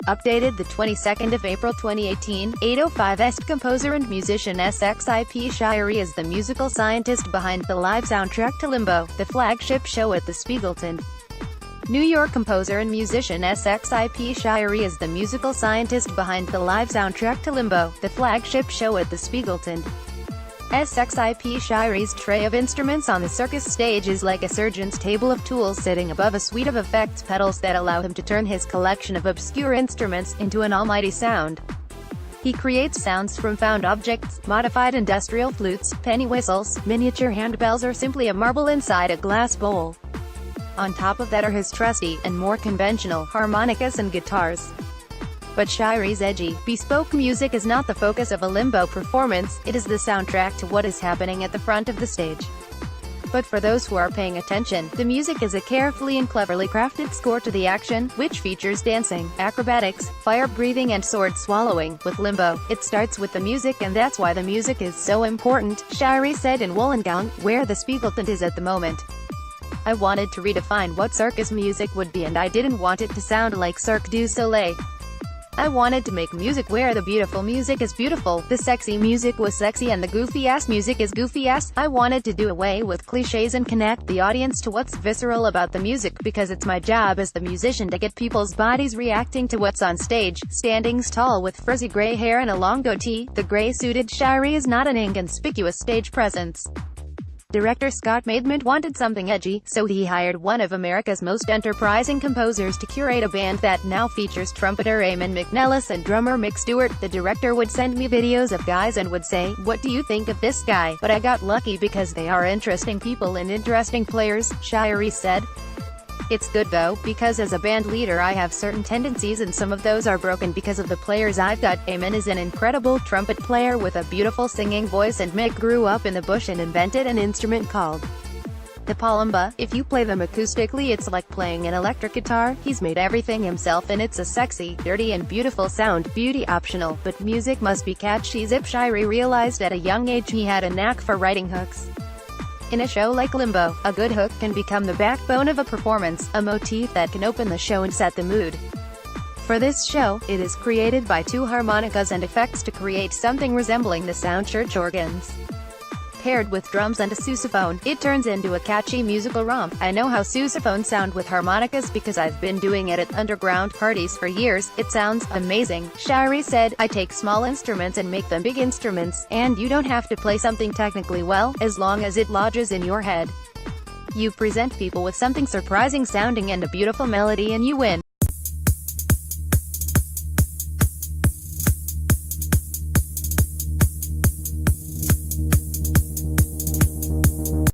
Updated the 22nd of April 2018, 8:05 AESTComposer and musician Sxip Shirey is the musical scientist behind the live soundtrack to Limbo, the flagship show at the Spiegeltent. New York composer and musician Sxip Shirey is the musical scientist behind the live soundtrack to Limbo, the flagship show at the Spiegeltent. Sxip Shirey's tray of instruments on the circus stage is like a surgeon's table of tools sitting above a suite of effects pedals that allow him to turn his collection of obscure instruments into an almighty sound. He creates sounds from found objects, modified industrial flutes, penny whistles, miniature handbells, or simply a marble inside a glass bowl. On top of that are his trusty, and more conventional, harmonicas and guitars. But Shirey's edgy, bespoke music is not the focus of a Limbo performance, it is the soundtrack to what is happening at the front of the stage. But for those who are paying attention, the music is a carefully and cleverly crafted score to the action, which features dancing, acrobatics, fire-breathing and sword-swallowing. With Limbo, it starts with the music, and that's why the music is so important, Shirey said in Wollongong, where the Spiegeltent is at the moment. I wanted to redefine what circus music would be, and I didn't want it to sound like Cirque du Soleil. I wanted to make music where the beautiful music is beautiful, the sexy music was sexy, and the goofy-ass music is goofy-ass. I wanted to do away with cliches and connect the audience to what's visceral about the music, because it's my job as the musician to get people's bodies reacting to what's on stage. Standing tall with frizzy gray hair and a long goatee, the gray-suited Shirey is not an inconspicuous stage presence. Director Scott Maidment wanted something edgy, so he hired one of America's most enterprising composers to curate a band that now features trumpeter Eamon McNellis and drummer Mick Stewart. The director would send me videos of guys and would say, "What do you think of this guy?" But I got lucky because they are interesting people and interesting players, Shirey said. It's good though, because as a band leader I have certain tendencies and some of those are broken because of the players I've got. Eamon is an incredible trumpet player with a beautiful singing voice, and Mick grew up in the bush and invented an instrument called the kalimba. If you play them acoustically it's like playing an electric guitar. He's made everything himself and it's a sexy, dirty and beautiful sound. Beauty optional, but music must be catchy. Sxip Shirey realized at a young age he had a knack for writing hooks. In a show like Limbo, a good hook can become the backbone of a performance, a motif that can open the show and set the mood. For this show, it is created by two harmonicas and effects to create something resembling the sound church organs. Paired with drums and a sousaphone, it turns into a catchy musical romp. I know how sousaphones sound with harmonicas because I've been doing it at underground parties for years. It sounds amazing, Shirey said. I take small instruments and make them big instruments, and you don't have to play something technically well, as long as it lodges in your head. You present people with something surprising sounding and a beautiful melody and you win.